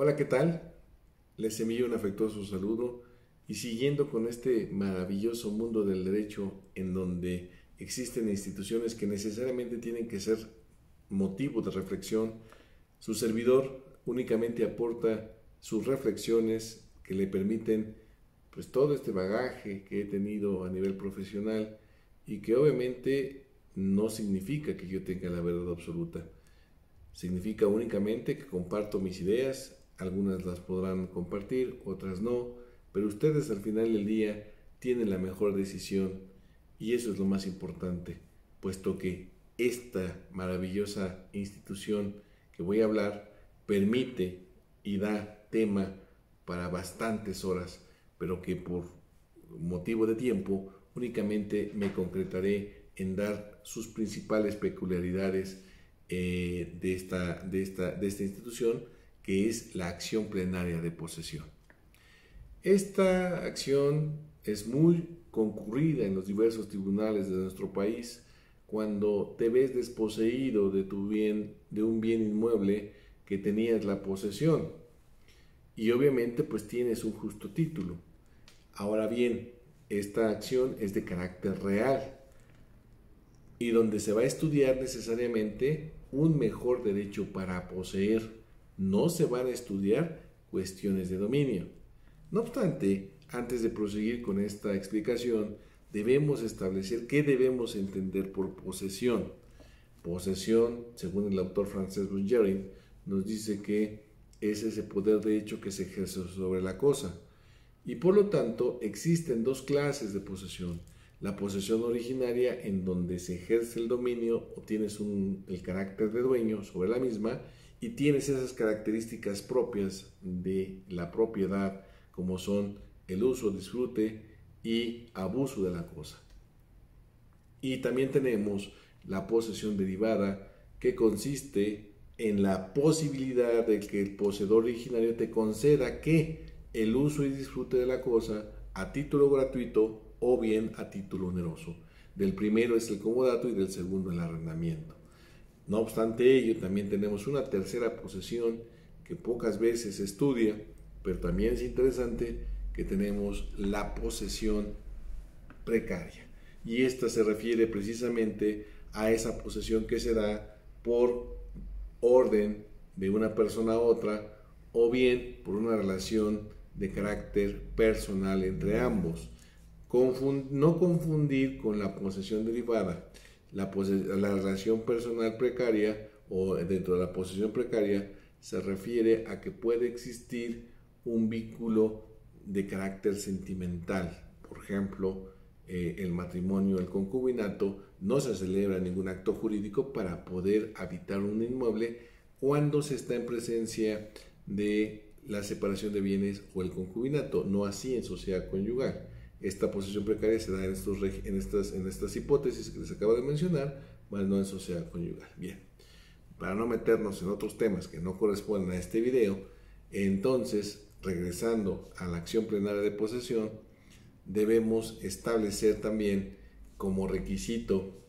Hola, ¿qué tal? Les envío un afectuoso saludo y siguiendo con este maravilloso mundo del derecho en donde existen instituciones que necesariamente tienen que ser motivo de reflexión, su servidor únicamente aporta sus reflexiones que le permiten pues todo este bagaje que he tenido a nivel profesional y que obviamente no significa que yo tenga la verdad absoluta. Significa únicamente que comparto mis ideas, algunas las podrán compartir, otras no, pero ustedes al final del día tienen la mejor decisión y eso es lo más importante, puesto que esta maravillosa institución que voy a hablar permite y da tema para bastantes horas, pero que por motivo de tiempo únicamente me concretaré en dar sus principales peculiaridades de esta institución, que es la acción plenaria de posesión. Esta acción es muy concurrida en los diversos tribunales de nuestro país cuando te ves desposeído de un bien inmueble que tenías la posesión y obviamente pues tienes un justo título. Ahora bien, esta acción es de carácter real y donde se va a estudiar necesariamente un mejor derecho para poseer. No se van a estudiar cuestiones de dominio. No obstante, antes de proseguir con esta explicación, debemos establecer qué debemos entender por posesión. Posesión, según el autor francés Bruguière, nos dice que es ese poder de hecho que se ejerce sobre la cosa. Y por lo tanto, existen dos clases de posesión. La posesión originaria, en donde se ejerce el dominio o tienes el carácter de dueño sobre la misma y tienes esas características propias de la propiedad, como son el uso, disfrute y abuso de la cosa. Y también tenemos la posesión derivada, que consiste en la posibilidad de que el poseedor originario te conceda que el uso y disfrute de la cosa a título gratuito o bien a título oneroso. Del primero es el comodato y del segundo el arrendamiento. No obstante ello, también tenemos una tercera posesión que pocas veces se estudia, pero también es interesante, que tenemos la posesión precaria. Y esta se refiere precisamente a esa posesión que se da por orden de una persona a otra o bien por una relación de carácter personal entre ambos. No confundir con la posesión derivada. La relación personal precaria o dentro de la posesión precaria se refiere a que puede existir un vínculo de carácter sentimental. Por ejemplo, el matrimonio, el concubinato, no se celebra ningún acto jurídico para poder habitar un inmueble cuando se está en presencia de la separación de bienes o el concubinato, no así en sociedad conyugal. Esta posesión precaria se da en estas hipótesis que les acabo de mencionar, más no en sociedad conyugal. Bien, para no meternos en otros temas que no corresponden a este video, entonces, regresando a la acción plenaria de posesión, debemos establecer también como requisito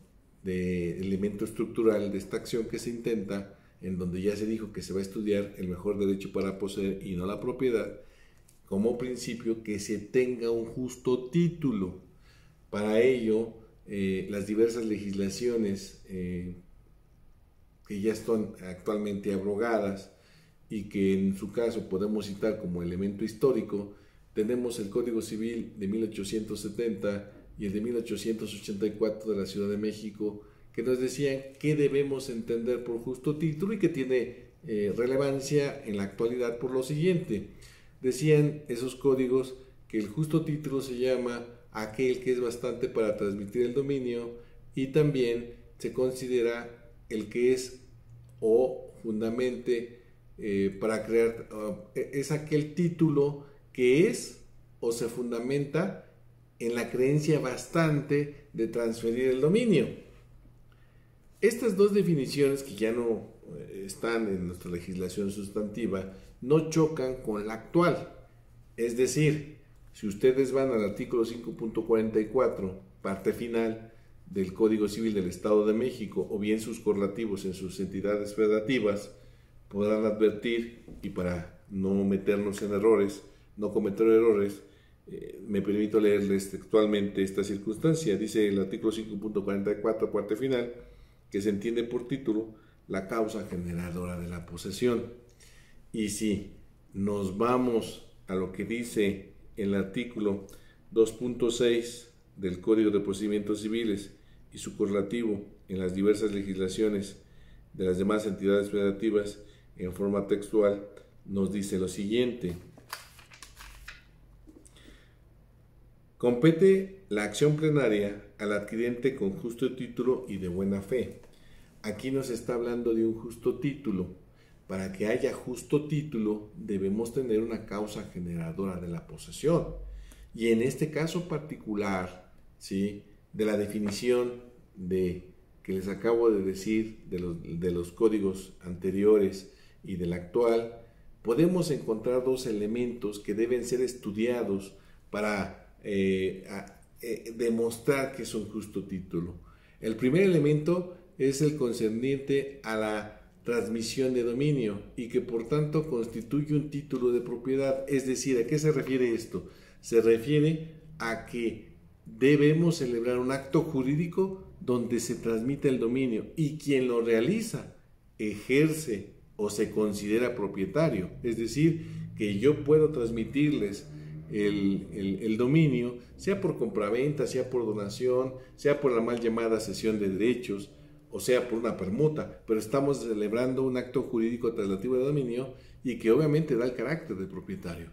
de elemento estructural de esta acción que se intenta, en donde ya se dijo que se va a estudiar el mejor derecho para poseer y no la propiedad, como principio que se tenga un justo título. Para ello, las diversas legislaciones que ya están actualmente abrogadas y que en su caso podemos citar como elemento histórico, tenemos el Código Civil de 1870 y el de 1884 de la Ciudad de México, que nos decían qué debemos entender por justo título y que tiene relevancia en la actualidad por lo siguiente. Decían esos códigos que el justo título se llama aquel que es bastante para transmitir el dominio y también se considera el que es o fundamente para crear, es aquel título que es o se fundamenta en la creencia bastante de transferir el dominio. Estas dos definiciones que ya no están en nuestra legislación sustantiva no chocan con la actual. Es decir, si ustedes van al artículo 5.44, parte final del Código Civil del Estado de México, o bien sus correlativos en sus entidades federativas, podrán advertir, y para no meternos en errores, no cometer errores, me permito leerles textualmente esta circunstancia. Dice el artículo 5.44, parte final, que se entiende por título la causa generadora de la posesión. Y si nos vamos a lo que dice el artículo 2.6 del Código de Procedimientos Civiles y su correlativo en las diversas legislaciones de las demás entidades federativas, en forma textual, nos dice lo siguiente: compete la acción plenaria al adquirente con justo título y de buena fe. Aquí nos está hablando de un justo título. Para que haya justo título debemos tener una causa generadora de la posesión. Y en este caso particular, ¿sí?, de la definición que les acabo de decir de los códigos anteriores y del actual, podemos encontrar dos elementos que deben ser estudiados para demostrar que es un justo título. El primer elemento es el concerniente a la transmisión de dominio y que por tanto constituye un título de propiedad. Es decir, ¿a qué se refiere esto? Se refiere a que debemos celebrar un acto jurídico donde se transmite el dominio y quien lo realiza ejerce o se considera propietario. Es decir, que yo puedo transmitirles el dominio, sea por compraventa, sea por donación, sea por la mal llamada cesión de derechos, o sea por una permuta, pero estamos celebrando un acto jurídico traslativo de dominio y que obviamente da el carácter de propietario.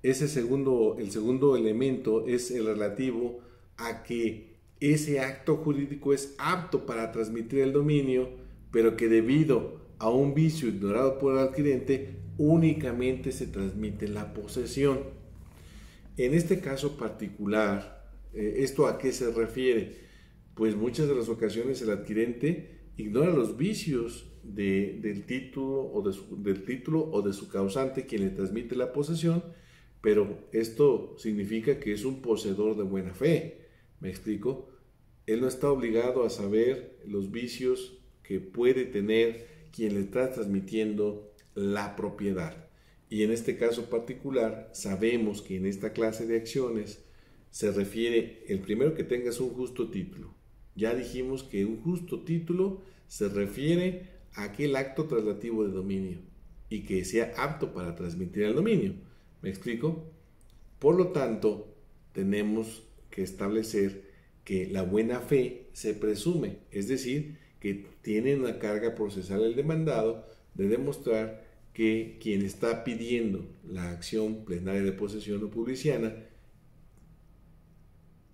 El segundo elemento es el relativo a que ese acto jurídico es apto para transmitir el dominio, pero que debido a un vicio ignorado por el adquirente, únicamente se transmite la posesión. En este caso particular, ¿esto a qué se refiere? Pues muchas de las ocasiones el adquirente ignora los vicios del título o de su causante, quien le transmite la posesión, pero esto significa que es un poseedor de buena fe. ¿Me explico? Él no está obligado a saber los vicios que puede tener quien le está transmitiendo la propiedad. Y en este caso particular, sabemos que en esta clase de acciones se refiere, el primero, que tengas un justo título. Ya dijimos que un justo título se refiere a aquel acto traslativo de dominio y que sea apto para transmitir el dominio. ¿Me explico? Por lo tanto, tenemos que establecer que la buena fe se presume, es decir, que tiene una carga procesal el demandado de demostrar que quien está pidiendo la acción plenaria de posesión o publiciana,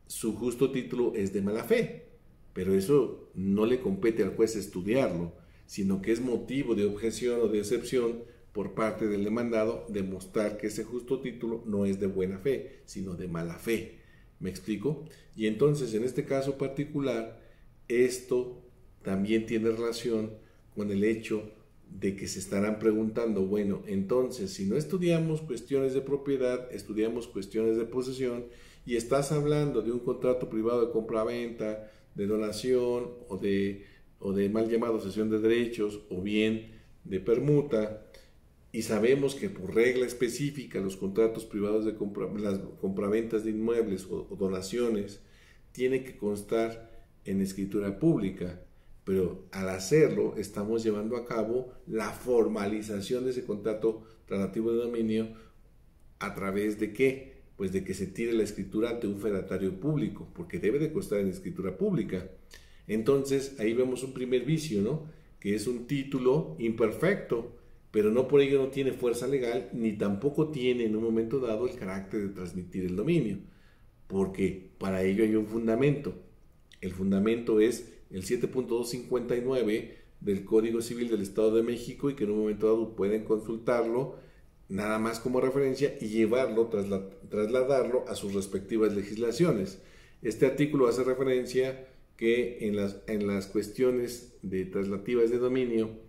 su justo título es de mala fe. Pero eso no le compete al juez estudiarlo, sino que es motivo de objeción o de excepción por parte del demandado demostrar que ese justo título no es de buena fe, sino de mala fe. ¿Me explico? Y entonces, en este caso particular, esto también tiene relación con el hecho de que se estarán preguntando, bueno, entonces, si no estudiamos cuestiones de propiedad, estudiamos cuestiones de posesión, y estás hablando de un contrato privado de compra-venta, de donación o de mal llamado cesión de derechos o bien de permuta, y sabemos que por regla específica los contratos privados de las compraventas de inmuebles o donaciones tienen que constar en escritura pública, pero al hacerlo estamos llevando a cabo la formalización de ese contrato traslativo de dominio a través de ¿qué? Pues de que se tire la escritura ante un fedatario público, porque debe de constar en escritura pública. Entonces ahí vemos un primer vicio, ¿no? Que es un título imperfecto, pero no por ello no tiene fuerza legal, ni tampoco tiene en un momento dado el carácter de transmitir el dominio, porque para ello hay un fundamento. El fundamento es el 7.259 del Código Civil del Estado de México, y que en un momento dado pueden consultarlo nada más como referencia y llevarlo, trasladarlo a sus respectivas legislaciones. Este artículo hace referencia que en las cuestiones traslativas de dominio,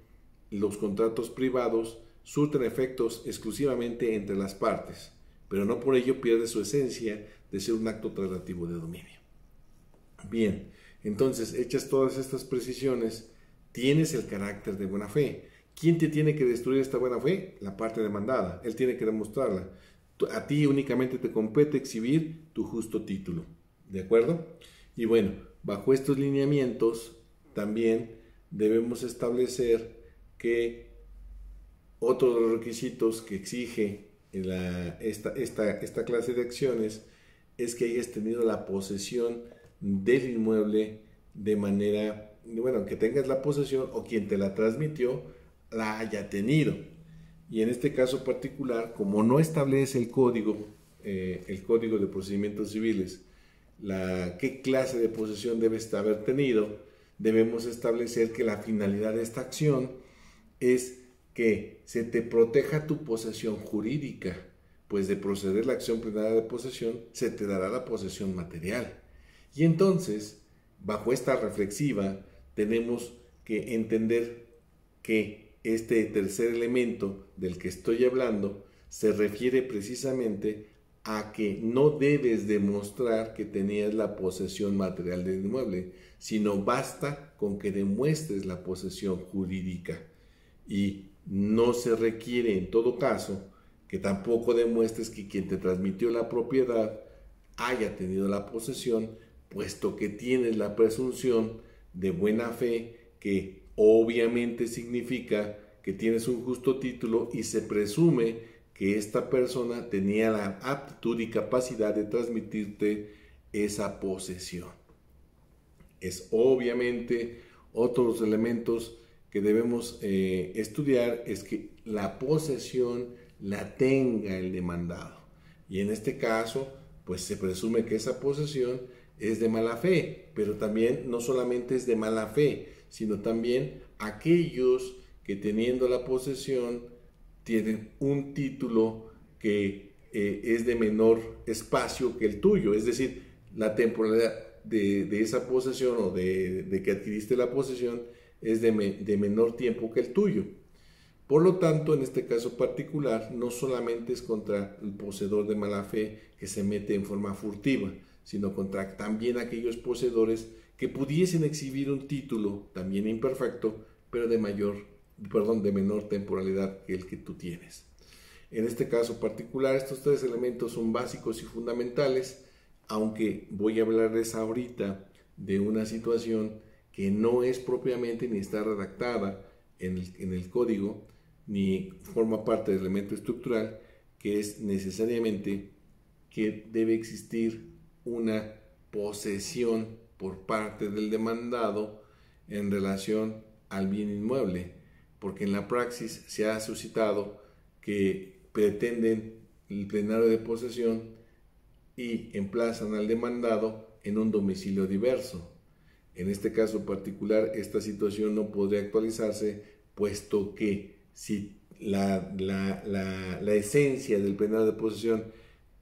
los contratos privados surten efectos exclusivamente entre las partes, pero no por ello pierde su esencia de ser un acto traslativo de dominio. Bien, entonces, hechas todas estas precisiones, tienes el carácter de buena fe. ¿Quién te tiene que destruir esta buena fe? La parte demandada. Él tiene que demostrarla. A ti únicamente te compete exhibir tu justo título. ¿De acuerdo? Y bueno, bajo estos lineamientos también debemos establecer que otro de los requisitos que exige esta clase de acciones es que hayas tenido la posesión del inmueble de manera, bueno, que tengas la posesión o quien te la transmitió la haya tenido. Y en este caso particular, como no establece el código de procedimientos civiles, qué clase de posesión debes haber tenido, debemos establecer que la finalidad de esta acción es que se te proteja tu posesión jurídica, pues de proceder la acción plenaria de posesión se te dará la posesión material. Y entonces, bajo esta reflexiva, tenemos que entender que este tercer elemento del que estoy hablando se refiere precisamente a que no debes demostrar que tenías la posesión material del inmueble, sino basta con que demuestres la posesión jurídica. Y no se requiere en todo caso que tampoco demuestres que quien te transmitió la propiedad haya tenido la posesión, puesto que tienes la presunción de buena fe, que obviamente significa que tienes un justo título y se presume que esta persona tenía la aptitud y capacidad de transmitirte esa posesión. Es obviamente otros elementos que debemos estudiar, es que la posesión la tenga el demandado. Y en este caso, pues se presume que esa posesión es de mala fe, pero también no solamente es de mala fe, sino también aquellos que teniendo la posesión tienen un título que es de menor espacio que el tuyo, es decir, la temporalidad de esa posesión o de que adquiriste la posesión es de menor tiempo que el tuyo. Por lo tanto, en este caso particular, no solamente es contra el poseedor de mala fe que se mete en forma furtiva, sino contra también aquellos poseedores que pudiesen exhibir un título también imperfecto, pero de menor temporalidad que el que tú tienes. En este caso particular, estos tres elementos son básicos y fundamentales, aunque voy a hablarles ahorita de una situación que no es propiamente ni está redactada en el código, ni forma parte del elemento estructural, que es necesariamente que debe existir una posesión por parte del demandado en relación al bien inmueble, porque en la praxis se ha suscitado que pretenden el plenario de posesión y emplazan al demandado en un domicilio diverso. En este caso particular, esta situación no podría actualizarse, puesto que si la esencia del plenario de posesión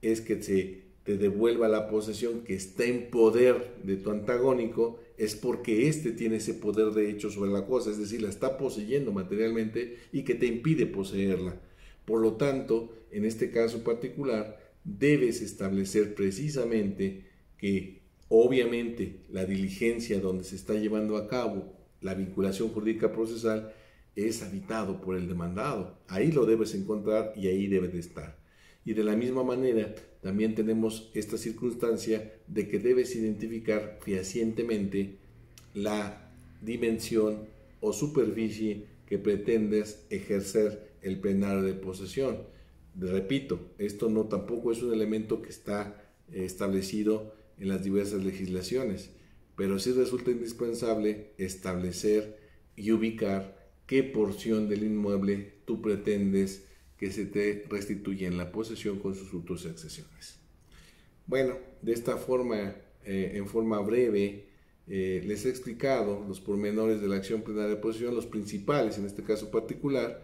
es que te devuelva la posesión que está en poder de tu antagónico, es porque éste tiene ese poder de hecho sobre la cosa, es decir, la está poseyendo materialmente y que te impide poseerla. Por lo tanto, en este caso particular, debes establecer precisamente que obviamente la diligencia donde se está llevando a cabo la vinculación jurídica procesal es habitado por el demandado. Ahí lo debes encontrar y ahí debe de estar. Y de la misma manera, también tenemos esta circunstancia de que debes identificar fehacientemente la dimensión o superficie que pretendes ejercer el plenario de posesión. Repito, esto no tampoco es un elemento que está establecido en las diversas legislaciones, pero sí resulta indispensable establecer y ubicar qué porción del inmueble tú pretendes que se te restituya en la posesión con sus frutos y accesiones. Bueno, de esta forma, en forma breve, les he explicado los pormenores de la acción plenaria de posesión, los principales en este caso particular,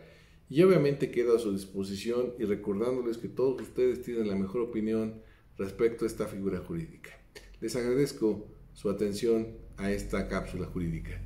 y obviamente quedo a su disposición y recordándoles que todos ustedes tienen la mejor opinión respecto a esta figura jurídica. Les agradezco su atención a esta cápsula jurídica.